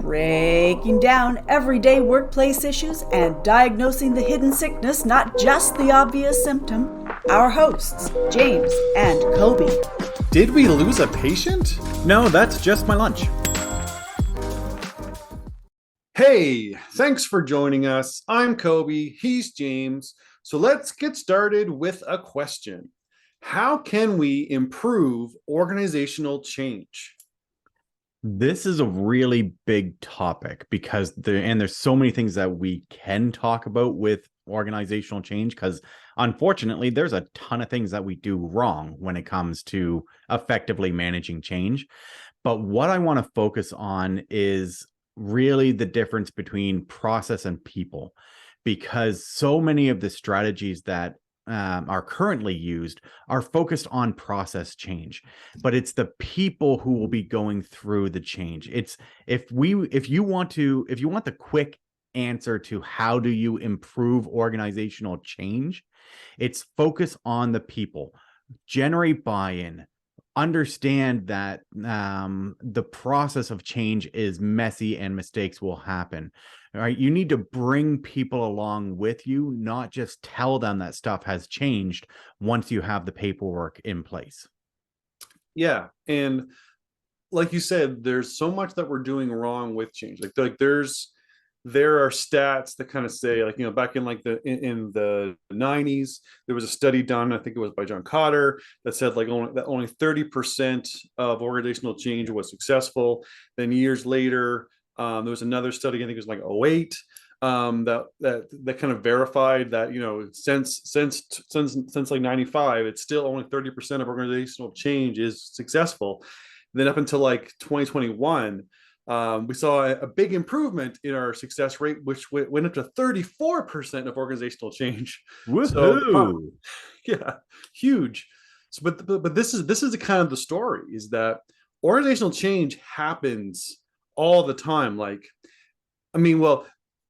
breaking down everyday workplace issues and diagnosing the hidden sickness, not just the obvious symptom. Our hosts, James and Kobe. Did we lose a patient? No, that's just my lunch. Hey, thanks for joining us. I'm Kobe, he's James. So let's get started with a question. How can we improve organizational change? This is a really big topic because there's so many things that we can talk about with organizational change, because unfortunately there's a ton of things that we do wrong when it comes to effectively managing change. But what I want to focus on is really the difference between process and people, because so many of the strategies that are currently used are focused on process change, but it's the people who will be going through the change. It's if you want the quick answer to how do you improve organizational change, it's focus on the people, generate buy-in, understand that the process of change is messy and mistakes will happen. All right, you need to bring people along with you, not just tell them that stuff has changed once you have the paperwork in place. Yeah, and like you said, there's so much that we're doing wrong with change. There are stats that kind of say, like, back in in the 90s, there was a study done, I think it was by John Kotter, that said only 30% of organizational change was successful. Then years later, there was another study, I think it was like '08, that kind of verified that, since like 95, it's still only 30% of organizational change is successful. And then up until like 2021, we saw a big improvement in our success rate, which went up to 34% of organizational change. Woohoo! So, yeah, huge. So, but this is the kind of the story, is that organizational change happens all the time.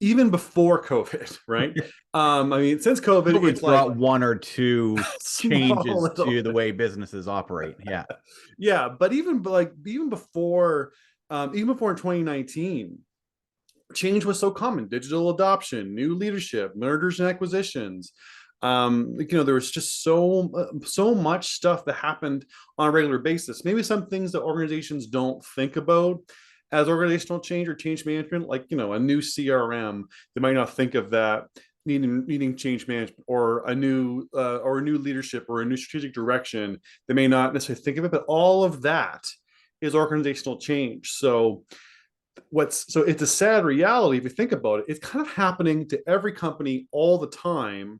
Even before COVID, right? Since COVID, it's brought one or two changes to the way businesses operate. Yeah. Yeah, but even before in 2019, change was so common: digital adoption, new leadership, mergers and acquisitions. There was just so much stuff that happened on a regular basis. Maybe some things that organizations don't think about as organizational change or change management, like a new CRM. They might not think of that needing change management, or a new leadership, or a new strategic direction. They may not necessarily think of it, but all of that is organizational change. So it's a sad reality if you think about it. It's kind of happening to every company all the time,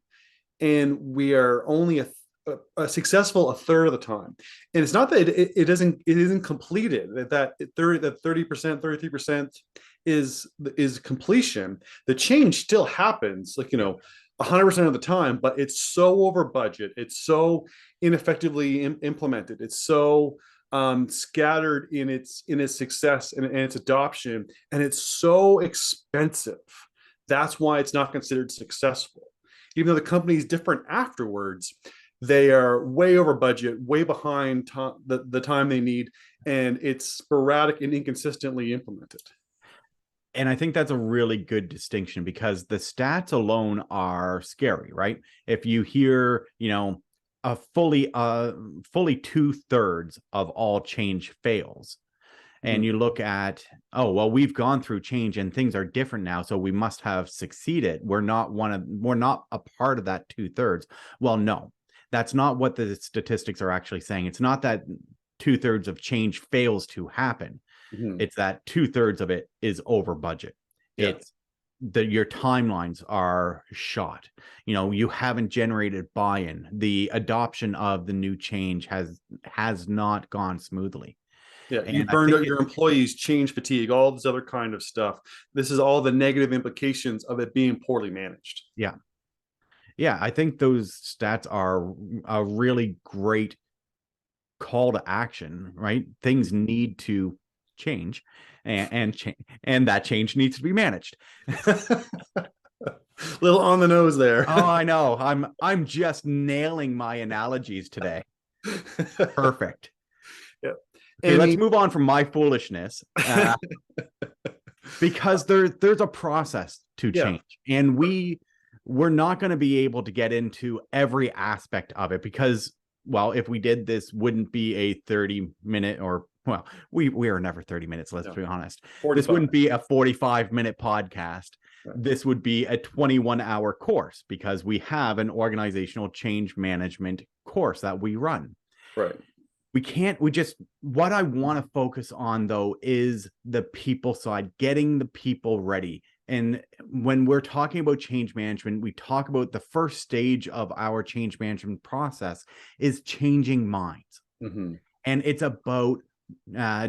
and we are only a successful a third of the time. And it's not that it isn't completed, that 30%, 33% is completion. The change still happens 100% of the time, but it's so over budget, it's so ineffectively implemented, it's so scattered in its success and its adoption, and it's so expensive. That's why it's not considered successful. Even though the company is different afterwards, they are way over budget, way behind the time they need, and it's sporadic and inconsistently implemented. And I think that's a really good distinction, because the stats alone are scary, right? If you hear, a fully 2/3 of all change fails, and you look at, oh, well, we've gone through change and things are different now, so we must have succeeded. We're not a part of that 2/3. Well, no, that's not what the statistics are actually saying. It's not that 2/3 of change fails to happen. It's that 2/3 of it is over budget. Yeah. It's that your timelines are shot. You haven't generated buy-in. The adoption of the new change has not gone smoothly. Yeah, you burned out your employees, change fatigue, all this other kind of stuff. This is all the negative implications of it being poorly managed. Yeah. Yeah, I think those stats are a really great call to action, right? Things need to change, and that change needs to be managed. Little on the nose there. Oh, I know. I'm just nailing my analogies today. Perfect. Yep. Okay, let's move on from my foolishness. because there's a process to Yeah. change, and we're not going to be able to get into every aspect of it because, well, if we did, this wouldn't be a 30-minute, or, well, we are never 30 minutes, let's be honest. 45. This wouldn't be a 45-minute podcast. Right. This would be a 21-hour course because we have an organizational change management course that we run. Right. What I want to focus on, though, is the people side, getting the people ready. And when we're talking about change management, we talk about the first stage of our change management process is changing minds. Mm-hmm. And it's about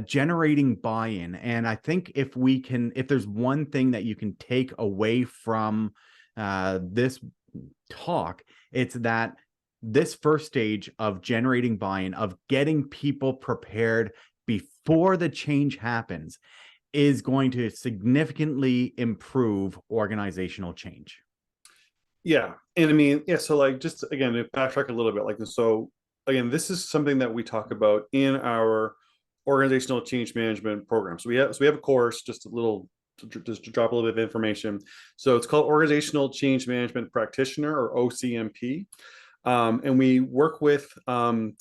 generating buy-in. And I think if there's one thing that you can take away from this talk, it's that this first stage of generating buy-in, of getting people prepared before the change happens, is going to significantly improve organizational change. Yeah. And I mean, yeah, so like, just again, to backtrack a little bit, like, so again, this is something that we talk about in our organizational change management program. So we have a course, just to drop a little bit of information. So it's called Organizational Change Management Practitioner, or OCMP. And we work with often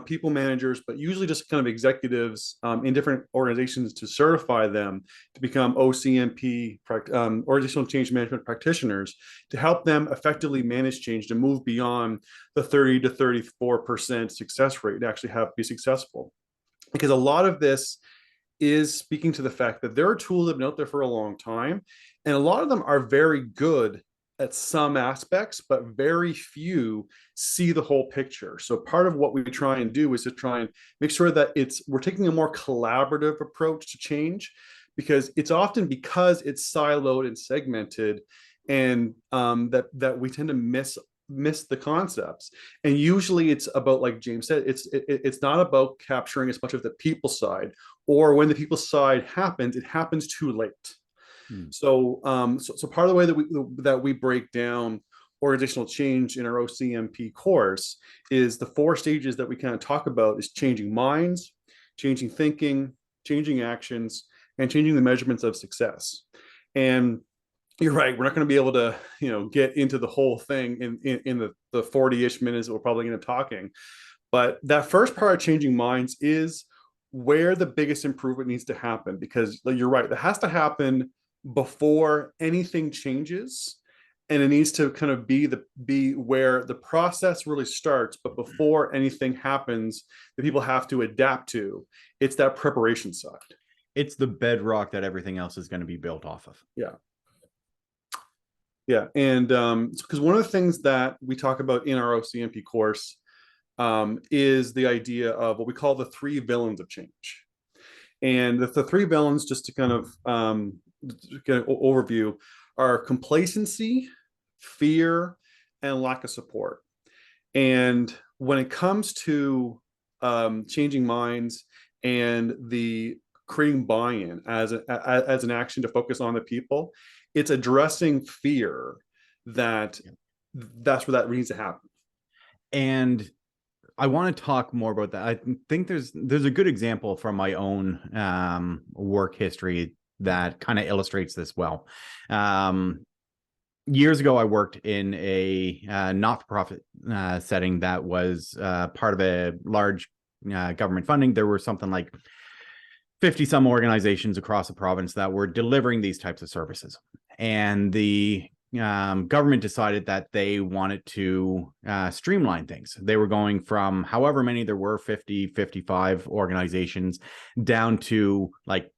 people managers, but usually just kind of executives in different organizations, to certify them to become OCMP, organizational change management practitioners, to help them effectively manage change, to move beyond the 30 to 34% success rate to actually be successful. Because a lot of this is speaking to the fact that there are tools that have been out there for a long time, and a lot of them are very good at some aspects, but very few see the whole picture. So part of what we try and do is to try and make sure that we're taking a more collaborative approach to change, because it's often because it's siloed and segmented, and that we tend to miss the concepts. And usually it's about, like James said, it's not about capturing as much of the people side, or when the people side happens, it happens too late. So part of the way that we break down organizational change in our OCMP course is the 4 stages that we kind of talk about is changing minds, changing thinking, changing actions, and changing the measurements of success. And you're right, we're not going to be able to, get into the whole thing in the 40-ish minutes that we're probably going to be talking. But that first part of changing minds is where the biggest improvement needs to happen, because you're right, that has to happen before anything changes, and it needs to kind of be where the process really starts, but before anything happens that people have to adapt to. It's that preparation side. It's the bedrock that everything else is going to be built off of. Yeah. And because one of the things that we talk about in our OCMP course is the idea of what we call the 3 villains of change. And the 3 villains, just to kind of get an overview, are complacency, fear, and lack of support. And when it comes to changing minds and the creating buy-in as an action to focus on the people, it's addressing fear that's where that needs to happen. And I want to talk more about that. I think there's a good example from my own work history that kind of illustrates this well. Years ago, I worked in a not-for-profit setting that was part of a large government funding. There were something like 50 some organizations across the province that were delivering these types of services. And the government decided that they wanted to streamline things. They were going from however many there were, 50, 55 organizations, down to like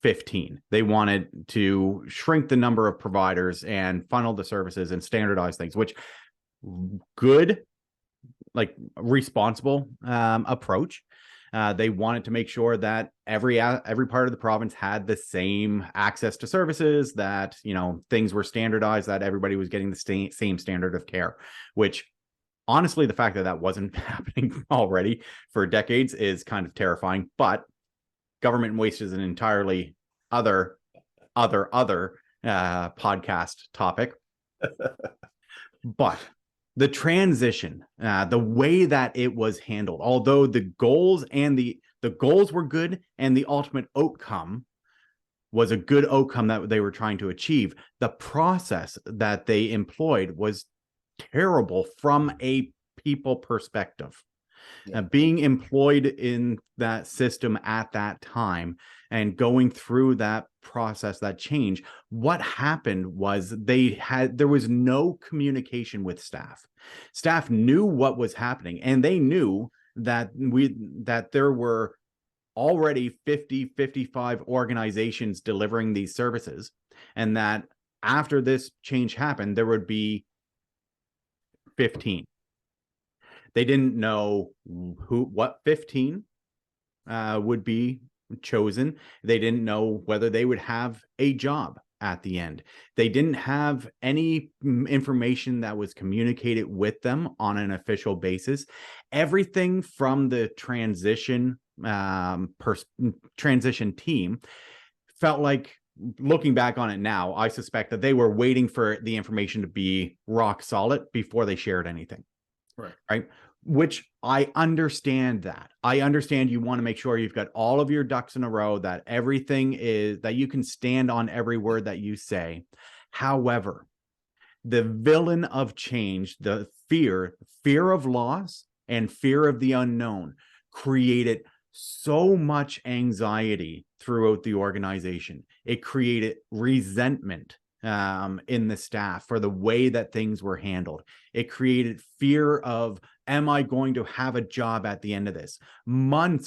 15. They wanted to shrink the number of providers and funnel the services and standardize things, which good, like responsible approach. They wanted to make sure that every part of the province had the same access to services, that, things were standardized, that everybody was getting the same standard of care, which honestly, the fact that wasn't happening already for decades is kind of terrifying. But government waste is an entirely other podcast topic. But the transition, the way that it was handled, although the goals were good and the ultimate outcome was a good outcome that they were trying to achieve. The process that they employed was terrible from a people perspective. Being employed in that system at that time and going through that process, that change, what happened was there was no communication with staff. Staff knew what was happening, and they knew that there were already 55 organizations delivering these services, and that after this change happened, there would be 15. They didn't know what 15 would be chosen. They didn't know whether they would have a job at the end. They didn't have any information that was communicated with them on an official basis. Everything from the transition team felt like, looking back on it now, I suspect that they were waiting for the information to be rock solid before they shared anything. Right. Which I understand that. I understand you want to make sure you've got all of your ducks in a row, that everything is, that you can stand on every word that you say. However, the villain of change, the fear of loss and fear of the unknown, created so much anxiety throughout the organization. It created resentment in the staff for the way that things were handled. It created fear of, am I going to have a job at the end of this? And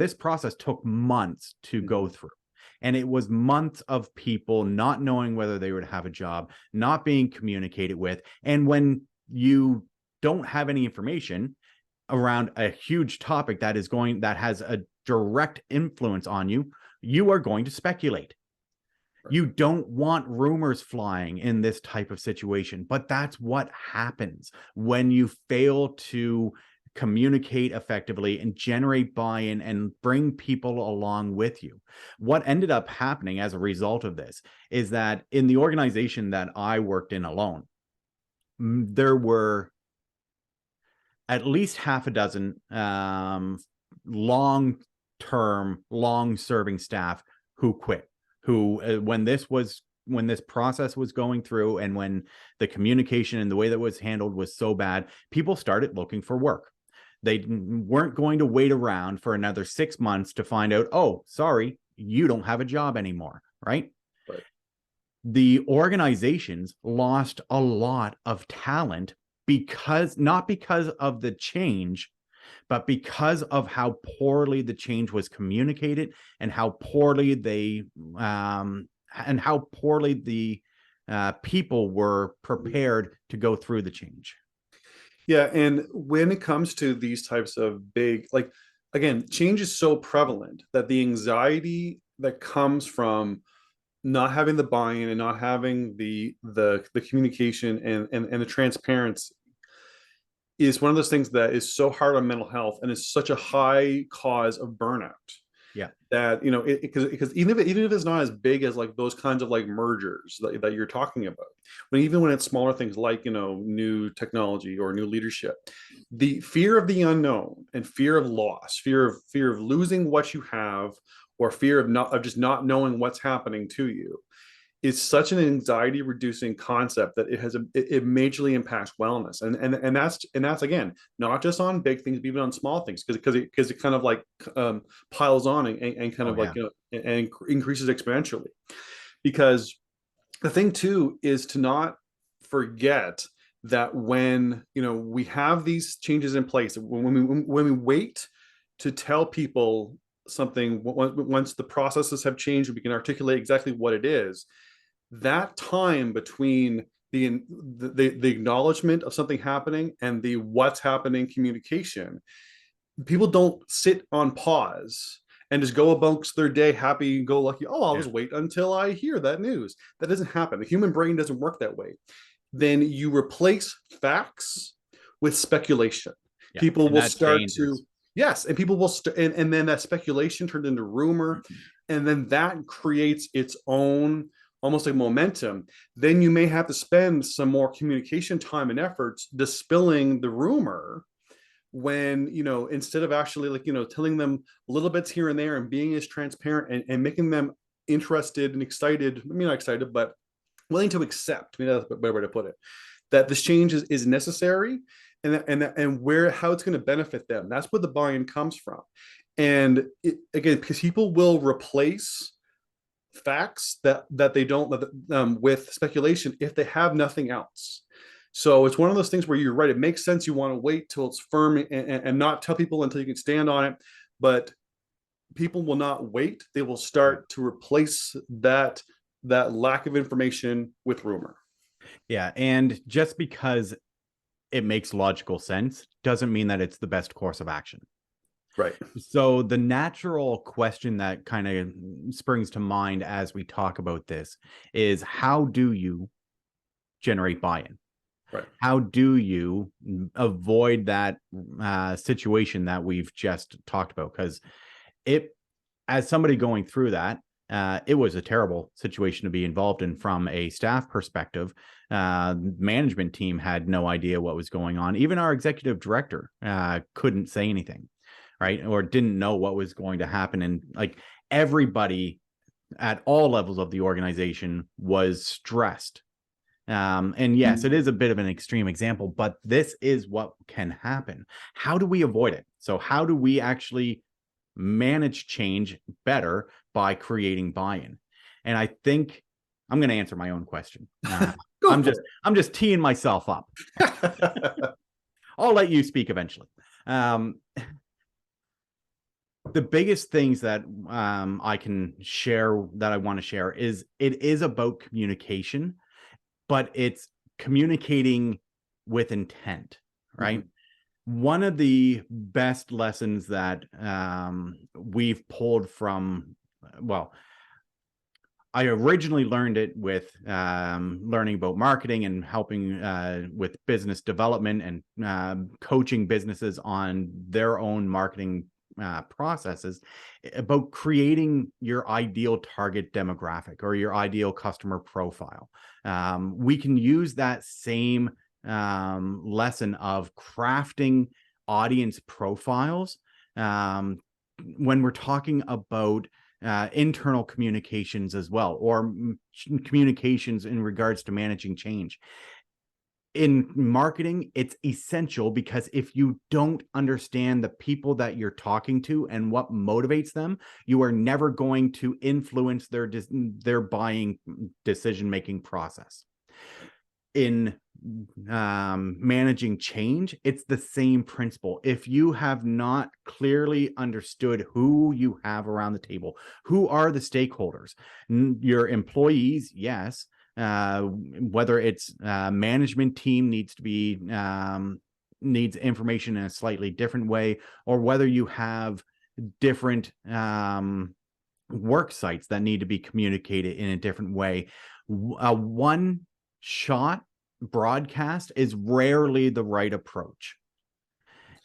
this process took months to go through. And it was months of people not knowing whether they would have a job, not being communicated with. And when you don't have any information around a huge topic that has a direct influence on you, you are going to speculate. You don't want rumors flying in this type of situation, but that's what happens when you fail to communicate effectively and generate buy-in and bring people along with you. What ended up happening as a result of this is that in the organization that I worked in alone, there were at least half a dozen long-term, long-serving staff who quit. Who, when this process was going through and when the communication and the way that was handled was so bad, people started looking for work. They weren't going to wait around for another 6 months to find out, oh, sorry, you don't have a job anymore, right? The organizations lost a lot of talent not because of the change, but because of how poorly the change was communicated and how poorly the people were prepared to go through the change. Yeah, and when it comes to these types of big, like, again, change is so prevalent that the anxiety that comes from not having the buy-in and not having the communication and the transparency is one of those things that is so hard on mental health and is such a high cause of burnout. Yeah. That, you know, because even if it's not as big as like those kinds of like mergers that you're talking about, even when it's smaller things like, you know, new technology or new leadership, the fear of the unknown and fear of loss, fear of losing what you have, or fear of just not knowing what's happening to you, is such an anxiety reducing concept that it majorly impacts wellness. And that's again, not just on big things, but even on small things, because it kind of like piles on and kind of like, you know, and increases exponentially. Because the thing too is to not forget that when, you know, we have these changes in place, when we wait to tell people something, once the processes have changed, we can articulate exactly what it is. That time between the acknowledgement of something happening and the what's happening communication, people don't sit on pause and just go amongst their day happy go lucky. Oh, I'll just wait until I hear that news. That doesn't happen. The human brain doesn't work that way. Then you replace facts with speculation. Yeah. People will start to, yes, and people will and then that speculation turned into rumor, and then that creates its own almost like momentum. Then you may have to spend some more communication time and efforts dispelling the rumor, when, you know, instead of actually, like, you know, telling them little bits here and there and being as transparent and making them interested and excited, maybe not excited, but willing to accept, maybe that's a better way to put it, that this change is necessary, and where, how it's going to benefit them. That's where the buy-in comes from. And again, because people will replace facts that they don't, with speculation if they have nothing else. So it's one of those things where you're right. It makes sense. You want to wait till it's firm and not tell people until you can stand on it. But people will not wait. They will start to replace that lack of information with rumor. Yeah. And just because it makes logical sense doesn't mean that it's the best course of action. Right. So the natural question that kind of springs to mind as we talk about this is, how do you generate buy-in? Right. How do you avoid that situation that we've just talked about? Because as somebody going through that, it was a terrible situation to be involved in from a staff perspective. Management team had no idea what was going on. Even our executive director couldn't say anything, right? Or didn't know what was going to happen. And like everybody at all levels of the organization was stressed. And yes, it is a bit of an extreme example, but this is what can happen. How do we avoid it? So how do we actually manage change better by creating buy-in? And I think I'm going to answer my own question. I'm just teeing myself up. I'll let you speak eventually. The biggest things that I can share, that I want to share, is it is about communication, but it's communicating with intent, right? Mm-hmm. One of the best lessons that we've pulled from, well, I originally learned it with learning about marketing and helping with business development and coaching businesses on their own marketing processes, about creating your ideal target demographic or your ideal customer profile. We can use that same lesson of crafting audience profiles when we're talking about internal communications as well, or communications in regards to managing change. In marketing, it's essential, because if you don't understand the people that you're talking to and what motivates them, you are never going to influence their buying decision-making process. In managing change, it's the same principle. If you have not clearly understood who you have around the table, who are the stakeholders, your employees, yes, whether it's management team needs to be needs information in a slightly different way, or whether you have different work sites that need to be communicated in a different way. A one-shot broadcast is rarely the right approach.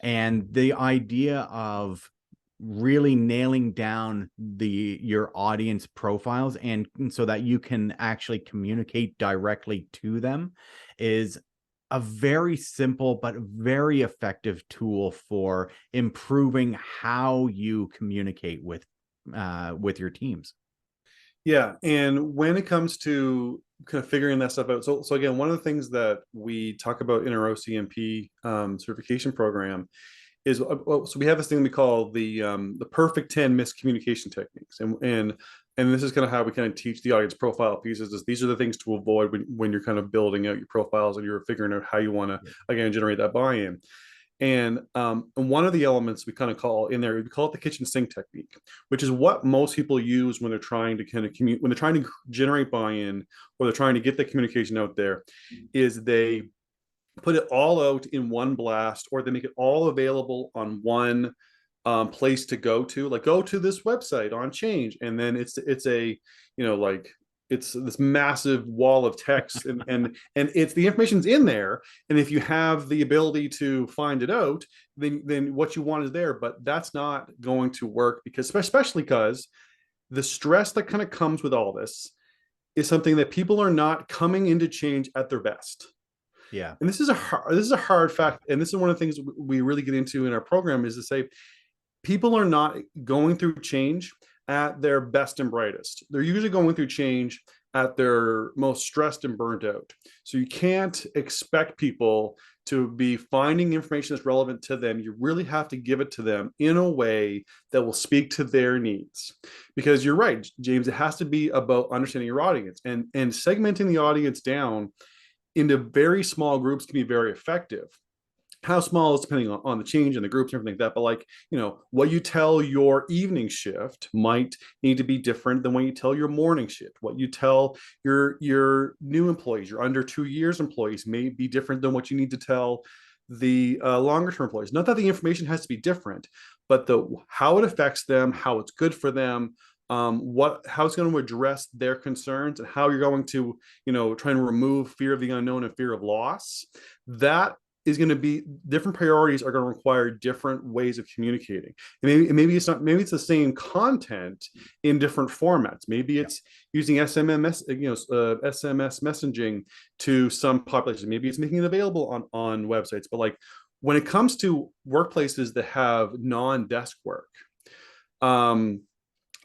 And the idea of really nailing down your audience profiles and so that you can actually communicate directly to them is a very simple but very effective tool for improving how you communicate with your teams. Yeah, and when it comes to kind of figuring that stuff out, so again, one of the things that we talk about in our OCMP certification program is, so we have this thing we call the perfect 10 miscommunication techniques, and this is kind of how we kind of teach the audience profile pieces. These are the things to avoid when you're kind of building out your profiles and you're figuring out how you want to again generate that buy-in. And one of the elements we kind of call in there, we call it the kitchen sink technique, which is what most people use when they're trying to kind of when they're trying to generate buy-in, or they're trying to get the communication out there, is they put it all out in one blast, or they make it all available on one place to go to, like go to this website on change, and then it's a, you know, like it's this massive wall of text, and it's the information's in there, and if you have the ability to find it out, then what you want is there. But that's not going to work, because especially because the stress that kind of comes with all this is something that people are not coming into change at their best. Yeah. And this is a hard fact, and this is one of the things we really get into in our program, is to say people are not going through change at their best and brightest. They're usually going through change at their most stressed and burnt out. So you can't expect people to be finding information that's relevant to them. You really have to give it to them in a way that will speak to their needs. Because you're right, James, it has to be about understanding your audience, and segmenting the audience down into very small groups can be very effective. How small is depending on the change and the groups and everything like that. But like, what you tell your evening shift might need to be different than what you tell your morning shift. What you tell your new employees, your under 2 years employees, may be different than what you need to tell the longer term employees. Not that the information has to be different, but how it affects them, how it's good for them, how it's going to address their concerns, and how you're going to try and remove fear of the unknown and fear of loss. That is going to be different. Priorities are going to require different ways of communicating. And maybe it's not, maybe it's the same content in different formats. Maybe it's using SMS messaging to some populations. Maybe it's making it available on websites. But like, when it comes to workplaces that have non-desk work,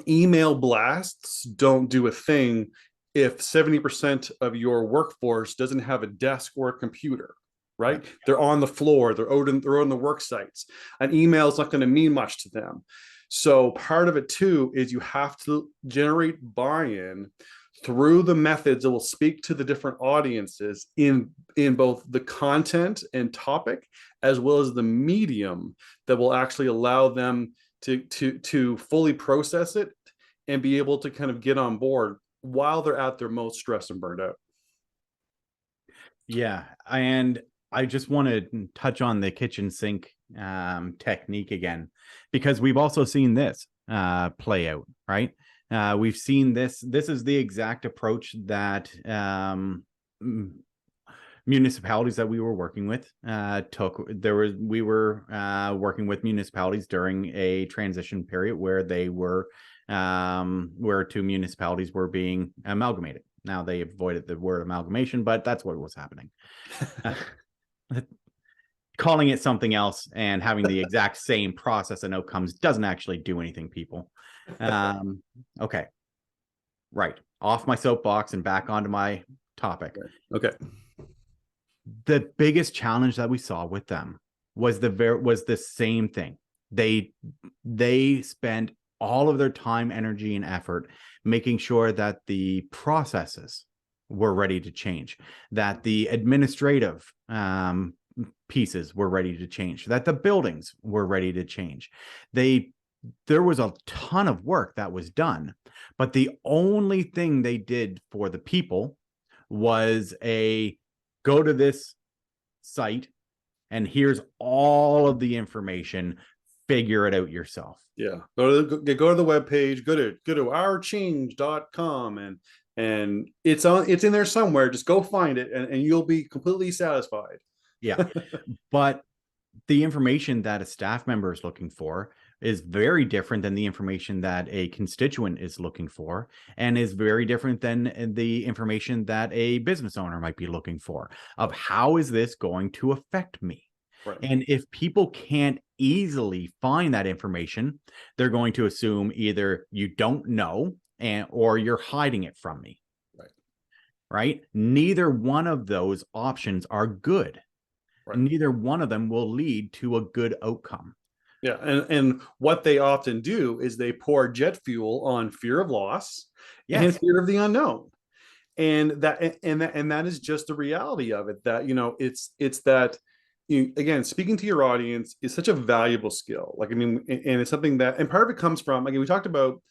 email blasts don't do a thing if 70% of your workforce doesn't have a desk or a computer. Right? They're on the floor, they're on the work sites. An email is not going to mean much to them. So part of it too is you have to generate buy-in through the methods that will speak to the different audiences in both the content and topic, as well as the medium that will actually allow them to fully process it and be able to kind of get on board while they're at their most stressed and burned out. Yeah, and I just want to touch on the kitchen sink technique again, because we've also seen this play out, right? We've seen this. This is the exact approach that municipalities that we were working with took. We were working with municipalities during a transition period where they were where two municipalities were being amalgamated. Now they avoided the word amalgamation, but that's what was happening. Calling it something else and having the exact same process and outcomes doesn't actually do anything, people. Okay. Right. Off my soapbox and back onto my topic. Okay. The biggest challenge that we saw with them was the same thing. They spent all of their time, energy, and effort making sure that the processes were ready to change, that the administrative pieces were ready to change, that the buildings were ready to change. There was a ton of work that was done, but the only thing they did for the people was go to this site and here's all of the information, figure it out yourself. Yeah. Go to the webpage, go to ourchange.com and it's in there somewhere. Just go find it and you'll be completely satisfied. Yeah. But the information that a staff member is looking for is very different than the information that a constituent is looking for, and is very different than the information that a business owner might be looking for, of how is this going to affect me? Right. And if people can't easily find that information, they're going to assume either you don't know or you're hiding it from me. Right? Neither one of those options are good. Right. Neither one of them will lead to a good outcome. Yeah, and what they often do is they pour jet fuel on fear of loss and fear of the unknown, and that is just the reality of it. That it's that again, speaking to your audience is such a valuable skill. Like, I mean, and it's something that, and part of it comes from, again, we talked about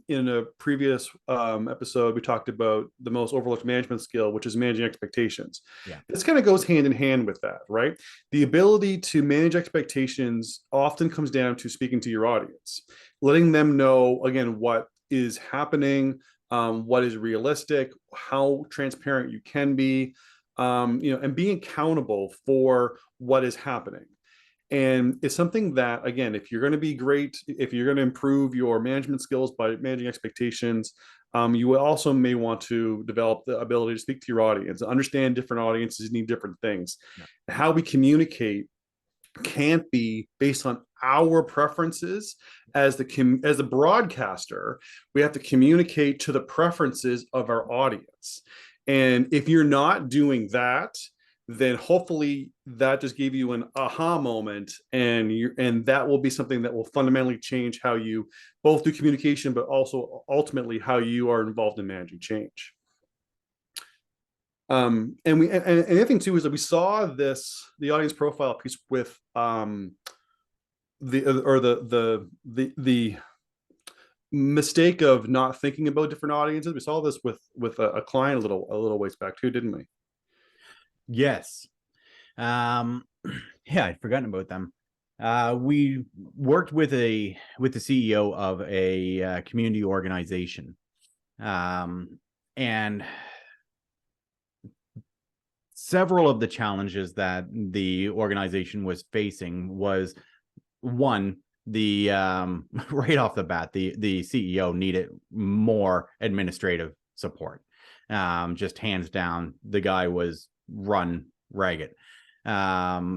in a previous episode, we talked about the most overlooked management skill, which is managing expectations. Yeah. This kind of goes hand in hand with that, right? The ability to manage expectations often comes down to speaking to your audience, letting them know, again, what is happening, what is realistic, how transparent you can be, and being accountable for what is happening. And it's something that, again, if you're going to be great, if you're going to improve your management skills by managing expectations, you also may want to develop the ability to speak to your audience, understand different audiences need different things. Yeah. How we communicate can't be based on our preferences as the broadcaster. We have to communicate to the preferences of our audience. And if you're not doing that, then hopefully that just gave you an aha moment, and that will be something that will fundamentally change how you both do communication, but also ultimately how you are involved in managing change. And the other thing too is that we saw the audience profile piece with the mistake of not thinking about different audiences. We saw this with a client a little ways back too, didn't we? Yes. Yeah, I'd forgotten about them. We worked with the CEO of a community organization, and several of the challenges that the organization was facing was, one, the right off the bat, the CEO needed more administrative support. Just hands down, the guy was run ragged. But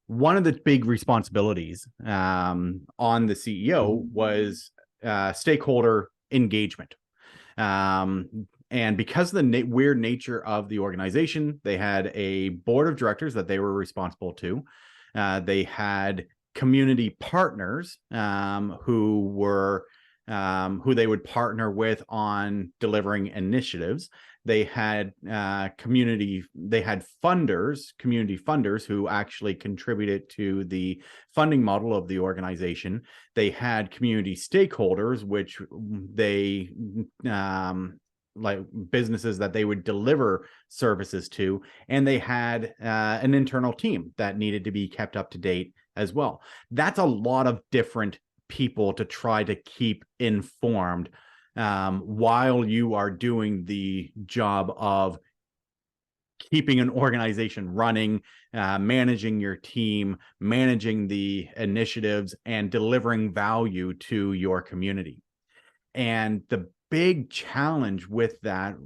one of the big responsibilities on the CEO was stakeholder engagement. And because of the weird nature of the organization, they had a board of directors that they were responsible to. They had community partners who they would partner with on delivering initiatives. They had community funders who actually contributed to the funding model of the organization. They had community stakeholders, which they like businesses that they would deliver services to, and they had an internal team that needed to be kept up to date as well. That's a lot of different people to try to keep informed while you are doing the job of keeping an organization running, managing your team, managing the initiatives, and delivering value to your community. And the big challenge with that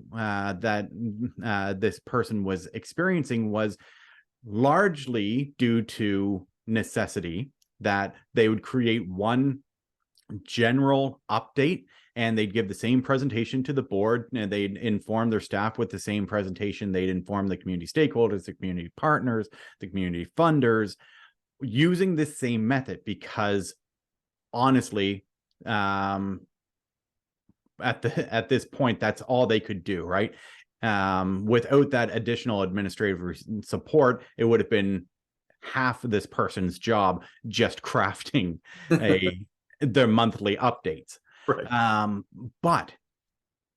this person was experiencing was largely due to necessity, that they would create one general update and they'd give the same presentation to the board, and they'd inform their staff with the same presentation. They'd inform the community stakeholders, the community partners, the community funders, using the same method, because honestly, at this point, that's all they could do, right? Without that additional administrative support, it would have been half of this person's job just crafting their monthly updates. Right. But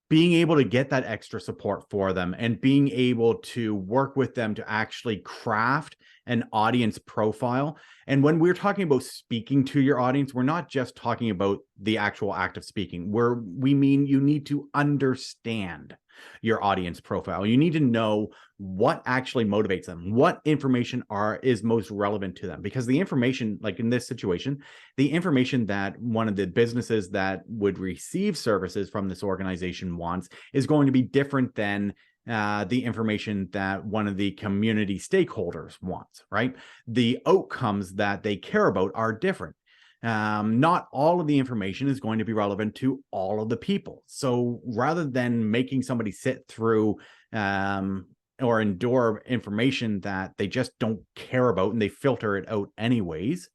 being able to get that extra support for them and being able to work with them to actually craft an audience profile. And when we're talking about speaking to your audience, we're not just talking about the actual act of speaking. We mean you need to understand your audience profile. You need to know what actually motivates them, what information is most relevant to them, because the information, like in this situation, the information that one of the businesses that would receive services from this organization wants is going to be different than the information that one of the community stakeholders wants, right? The outcomes that they care about are different. Not all of the information is going to be relevant to all of the people. So rather than making somebody sit through or endure information that they just don't care about and they filter it out anyways,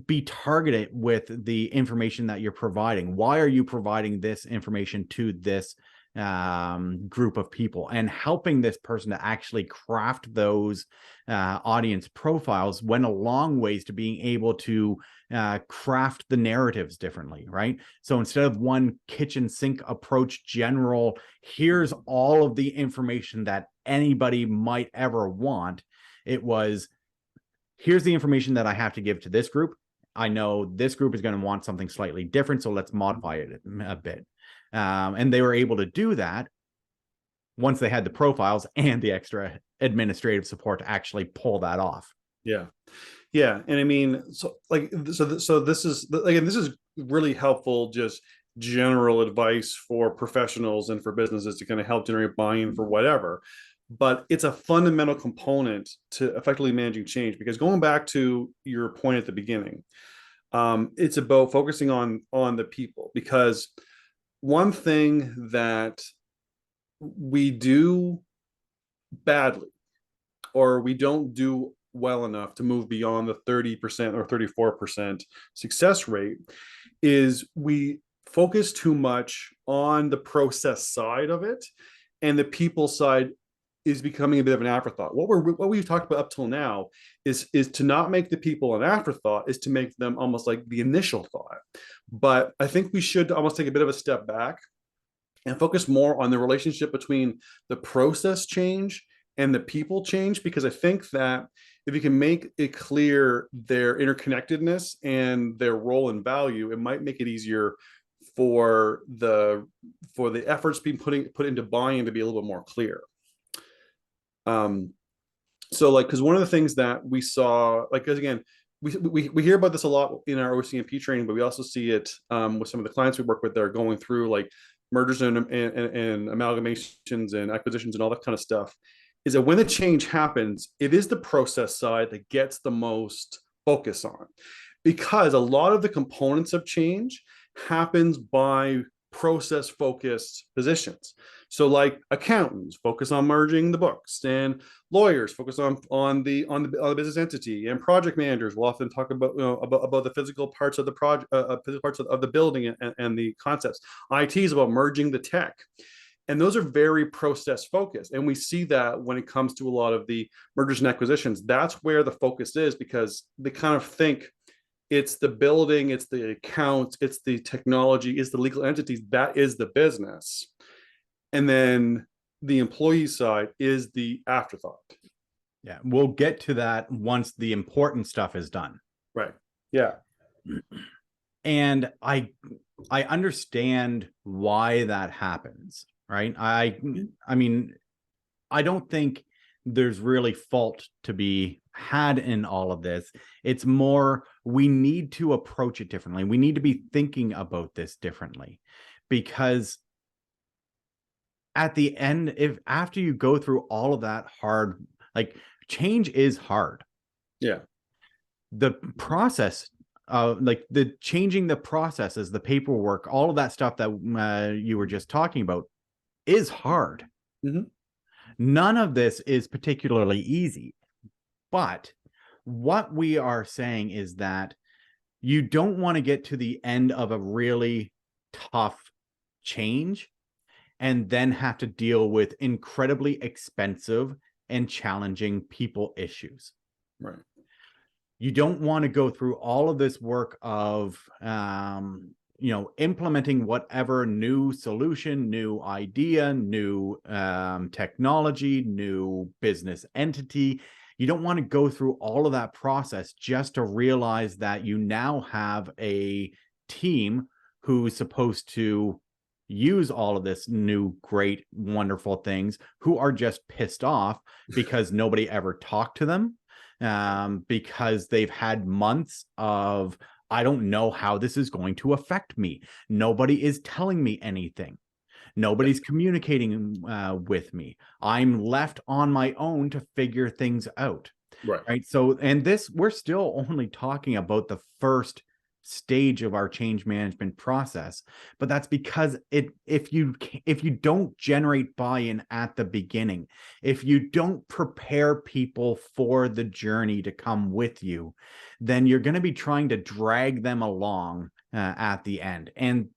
be targeted with the information that you're providing. Why are you providing this information to this group of people, and helping this person to actually craft those audience profiles went a long ways to being able to craft the narratives differently, right? So instead of one kitchen sink approach, general, here's all of the information that anybody might ever want, it was, here's the information that I have to give to this group. I know this group is going to want something slightly different, so let's modify it a bit. And they were able to do that once they had the profiles and the extra administrative support to actually pull that off. Yeah. Yeah. And I mean, so this is, again, this is really helpful, just general advice for professionals and for businesses to kind of help generate buy-in for whatever. but it's a fundamental component to effectively managing change. Because going back to your point at the beginning, it's about focusing on the people. Because one thing that we do badly, or we don't do well enough to move beyond the 30% or 34% success rate, is we focus too much on the process side of it, and the people side is becoming a bit of an afterthought. What we've talked about up till now is to not make the people an afterthought, is to make them almost like the initial thought. But I think we should almost take a bit of a step back and focus more on the relationship between the process change and the people change. Because I think that if you can make it clear their interconnectedness and their role and value, it might make it easier for the efforts being put into buying to be a little bit more clear. So like, because one of the things that we saw, like, because again, we hear about this a lot in our OCMP training, but we also see it with some of the clients we work with that are going through like mergers and amalgamations and acquisitions and all that kind of stuff, is that when the change happens, it is the process side that gets the most focus on, because a lot of the components of change happens by process focused positions. So like accountants focus on merging the books, and lawyers focus on the business entity, and project managers will often talk about, about the physical parts of the project, physical parts of the building and the concepts. IT is about merging the tech. And those are very process focused. And we see that when it comes to a lot of the mergers and acquisitions, that's where the focus is, because they kind of think it's the building, it's the accounts, it's the technology, it's the legal entities, that is the business. And then the employee side is the afterthought. Yeah, we'll get to that once the important stuff is done. Right. Yeah. And I understand why that happens, right? I mean, I don't think there's really fault to be had in all of this. It's more, we need to approach it differently. We need to be thinking about this differently, because at the end, if after you go through all of that hard, like, change is hard. Yeah. The process, like the changing the processes, the paperwork, all of that stuff that you were just talking about is hard. Mm-hmm. None of this is particularly easy. But what we are saying is that you don't want to get to the end of a really tough change and then have to deal with incredibly expensive and challenging people issues. Right. You don't want to go through all of this work of, implementing whatever new solution, new idea, new technology, new business entity. You don't want to go through all of that process just to realize that you now have a team who's supposed to use all of this new, great, wonderful things, who are just pissed off because nobody ever talked to them, because they've had months of, I don't know how this is going to affect me. Nobody is telling me anything. Nobody's communicating with me. I'm left on my own to figure things out. Right. So, and this, we're still only talking about the first stage of our change management process, but that's because if you don't generate buy-in at the beginning, if you don't prepare people for the journey to come with you, then you're going to be trying to drag them along at the end, and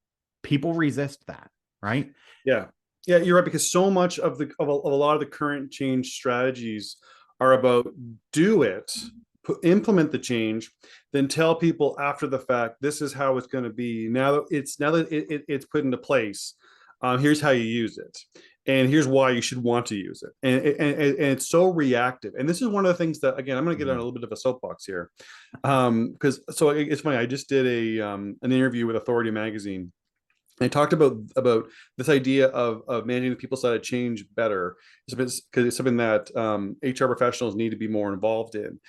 people resist that, right? Yeah, you're right, because so much of a lot of the current change strategies are about do it, implement the change, then tell people after the fact, this is how it's going to be. Now that it's put into place, here's how you use it, and here's why you should want to use it. And it's so reactive. And this is one of the things that, again, I'm going to get on a little bit of a soapbox here, because so it's funny. I just did an interview with Authority Magazine. I talked about this idea of managing the people side of change better, because it's something that HR professionals need to be more involved in,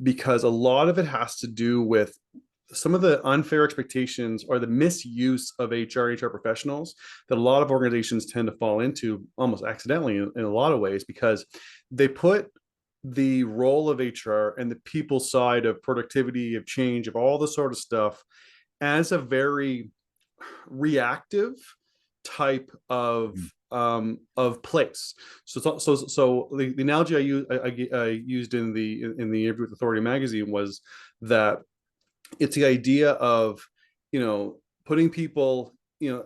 because a lot of it has to do with some of the unfair expectations or the misuse of HR professionals that a lot of organizations tend to fall into almost accidentally in a lot of ways, because they put the role of HR and the people side of productivity, of change, of all this sort of stuff as a very reactive type of place. So the analogy I used in the interview with Authority Magazine was that it's the idea of, putting people,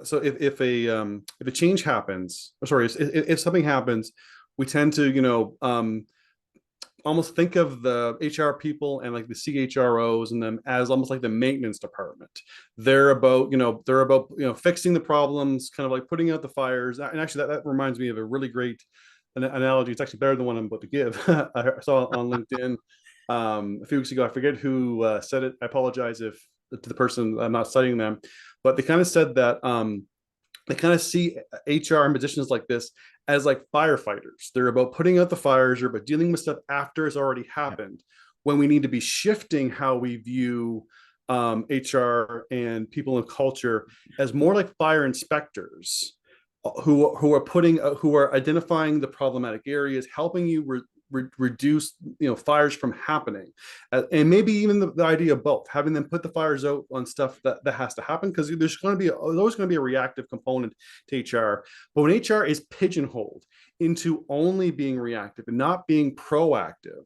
so if a change happens, or sorry, if something happens, we tend to, almost think of the HR people and like the CHROs and them as almost like the maintenance department. They're about, fixing the problems, kind of like putting out the fires. And actually that reminds me of a really great analogy. It's actually better than one I'm about to give. I saw on LinkedIn a few weeks ago. I forget who said it. I apologize if to the person, I'm not citing them, but they kind of said that they kind of see HR in positions like this as like firefighters. They're about putting out the fires, or about dealing with stuff after it's already happened. Yeah. When we need to be shifting how we view HR and people and culture as more like fire inspectors who are identifying the problematic areas, helping you reduce fires from happening, and maybe even the idea of both, having them put the fires out on stuff that has to happen, because there's always going to be a reactive component to HR. But when HR is pigeonholed into only being reactive and not being proactive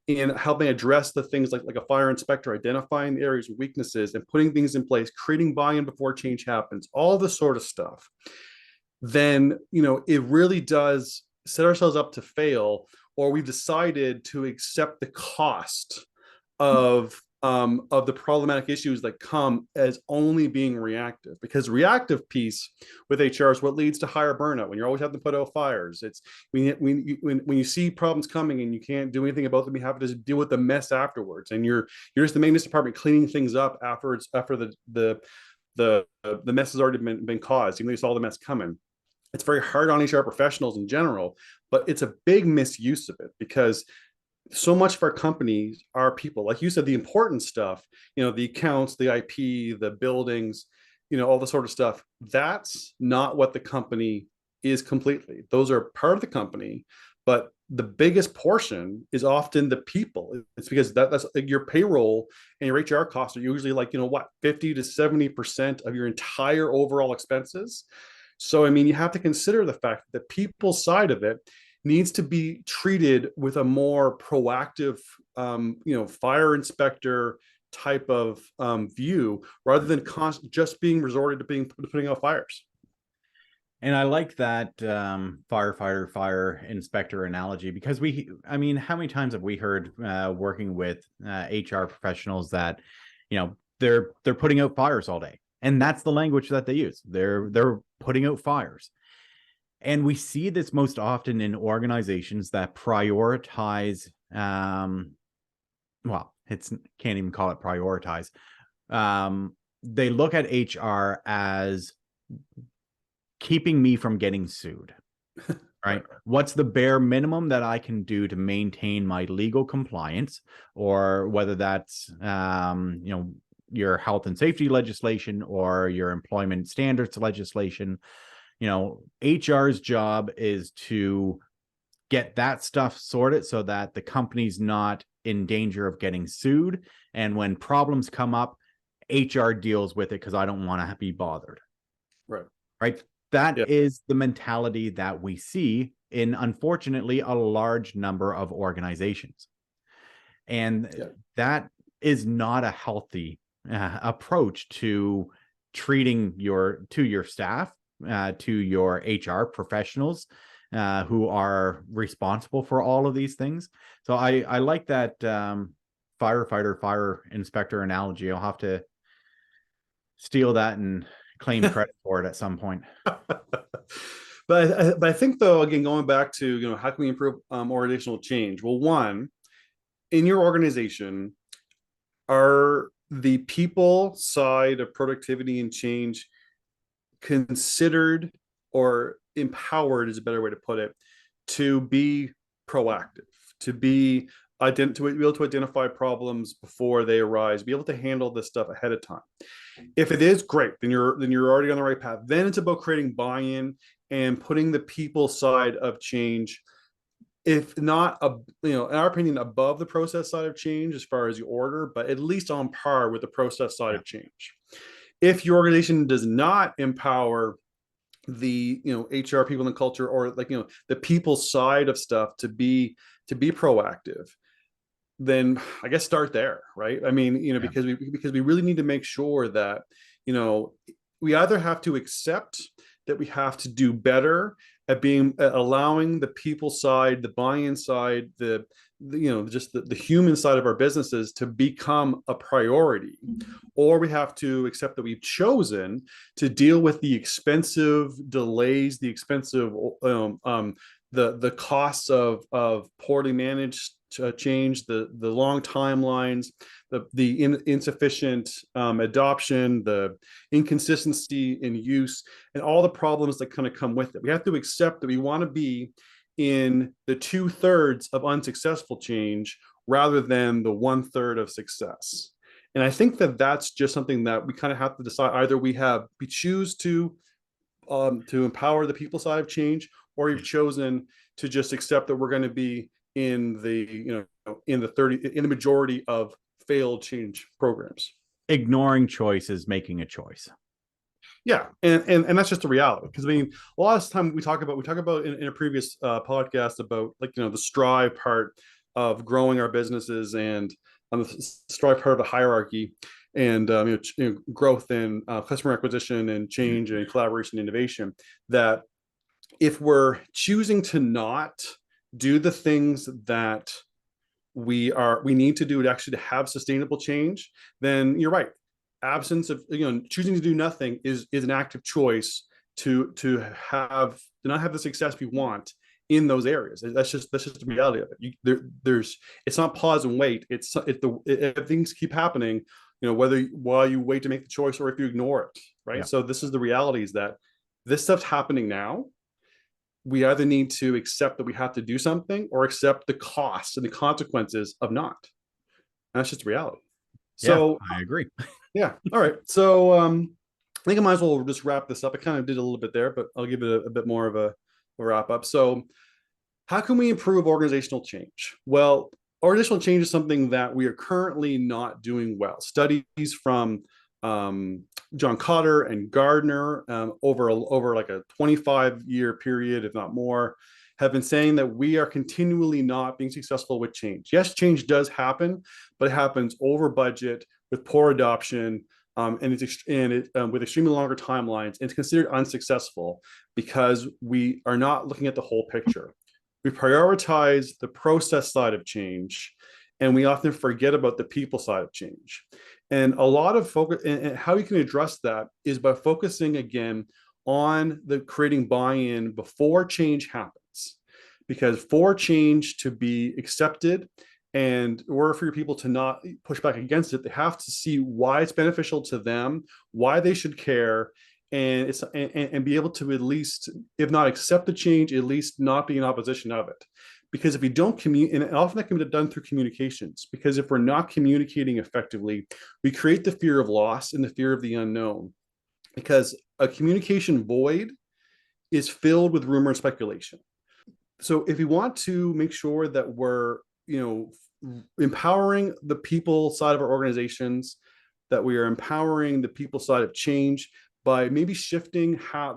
in helping address the things like a fire inspector, identifying the areas of weaknesses and putting things in place, creating buy-in before change happens, all this sort of stuff, then it really does set ourselves up to fail, or we've decided to accept the cost of the problematic issues that come as only being reactive. Because reactive piece with HR is what leads to higher burnout. When you're always having to put out fires, it's when you see problems coming and you can't do anything about them, you have to just deal with the mess afterwards. And you're just the maintenance department cleaning things up after the mess has already been caused. You saw the mess coming. It's very hard on HR professionals in general, but it's a big misuse of it, because so much of our companies are people, like you said, the important stuff, the accounts, the IP, the buildings, all the sort of stuff. That's not what the company is completely. Those are part of the company, but the biggest portion is often the people. It's because that's like your payroll and your HR costs are usually 50 to 70% of your entire overall expenses. So, you have to consider the fact that the people side of it needs to be treated with a more proactive, fire inspector type of view, rather than just being resorted to putting out fires. And I like that firefighter, fire inspector analogy, because how many times have we heard working with HR professionals that, they're putting out fires all day. And that's the language that they use. They're putting out fires. And we see this most often in organizations that prioritize, can't even call it prioritize. They look at HR as keeping me from getting sued, right? What's the bare minimum that I can do to maintain my legal compliance, or whether that's, your health and safety legislation or your employment standards legislation. HR's job is to get that stuff sorted so that the company's not in danger of getting sued. And when problems come up, HR deals with it because I don't want to be bothered. Right. That is the mentality that we see in, unfortunately, a large number of organizations. And that is not a healthy approach to treating your staff, to your HR professionals who are responsible for all of these things. So I like that firefighter, fire inspector analogy. I'll have to steal that and claim credit for it at some point. But I think, though, again, going back to, how can we improve organizational change? Well, one, in your organization, are the people side of productivity and change considered or empowered, is a better way to put it, to be proactive, to be to be able to identify problems before they arise, be able to handle this stuff ahead of time. If it is, great, then you're already on the right path. Then it's about creating buy-in and putting the people side of change, if not in our opinion, above the process side of change as far as the order, but at least on par with the process side of change. If your organization does not empower the HR people and culture, or the people side of stuff to be proactive, then I guess start there, right? I mean, because we really need to make sure that we either have to accept that we have to do better at allowing the people side, the buy-in side, just the human side of our businesses to become a priority, or we have to accept that we've chosen to deal with the expensive delays, the expensive the costs of poorly managed change, the long timelines, the insufficient adoption, the inconsistency in use, and all the problems that kind of come with it. We have to accept that we want to be in the 2/3 of unsuccessful change rather than the 1/3 of success. And I think that that's just something that we kind of have to decide. Either we choose to empower the people side of change, or you've chosen to just accept that we're going to be in the majority of failed change programs. Ignoring choice is making a choice. Yeah, and that's just a reality. Because I mean, a lot of the time we talk about in a previous podcast about the strive part of growing our businesses, and the strive part of the hierarchy, and growth and customer acquisition and change and collaboration and innovation. That if we're choosing to not do the things that we need to do to actually have sustainable change, then you're right. Absence of choosing to do nothing is an active choice to not have the success we want in those areas. That's just the reality of it. It's not pause and wait. If things keep happening, while you wait to make the choice or if you ignore it, right? Yeah. So this is the reality, is that this stuff's happening now. We either need to accept that we have to do something, or accept the costs and the consequences of not. And that's just reality. So yeah, I agree. Yeah. All right. So I think I might as well just wrap this up. I kind of did a little bit there, but I'll give it a bit more of a wrap up. So how can we improve organizational change? Well, organizational change is something that we are currently not doing well. Studies from John Cotter and Gardner over like a 25-year period, if not more, have been saying that we are continually not being successful with change. Yes, change does happen, but it happens over budget, with poor adoption, with extremely longer timelines, and it's considered unsuccessful because we are not looking at the whole picture. We prioritize the process side of change, and we often forget about the people side of change. And a lot of focus, and how we can address that is by focusing again on the creating buy-in before change happens. Because for change to be accepted, and or for your people to not push back against it, they have to see why it's beneficial to them, why they should care, and be able to at least, if not accept the change, at least not be in opposition of it. Because if we don't communicate, and often that can be done through communications, because if we're not communicating effectively, we create the fear of loss and the fear of the unknown. Because a communication void is filled with rumor and speculation. So if we want to make sure that we're empowering the people side of our organizations, that we are empowering the people side of change by maybe shifting how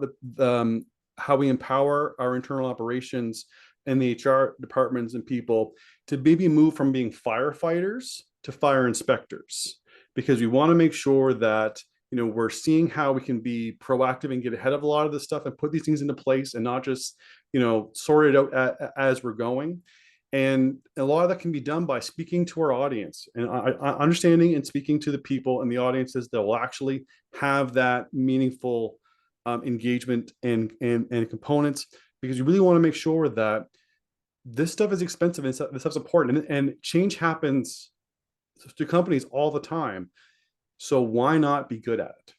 we empower our internal operations and the HR departments and people to maybe move from being firefighters to fire inspectors, because we want to make sure that we're seeing how we can be proactive and get ahead of a lot of this stuff and put these things into place, and not just sort it out as we're going. And a lot of that can be done by speaking to our audience and understanding and speaking to the people and the audiences that will actually have that meaningful engagement and components, because you really want to make sure that this stuff is expensive and this stuff's important, and change happens to companies all the time. So why not be good at it?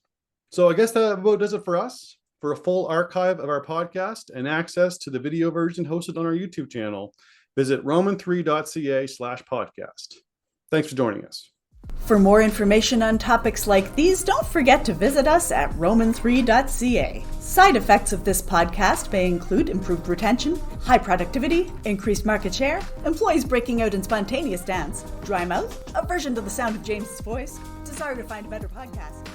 So I guess that about does it for us. For a full archive of our podcast and access to the video version hosted on our YouTube channel, visit roman3.ca/podcast. Thanks for joining us. For more information on topics like these, don't forget to visit us at roman3.ca. Side effects of this podcast may include improved retention, high productivity, increased market share, employees breaking out in spontaneous dance, dry mouth, aversion to the sound of James's voice, desire to find a better podcast.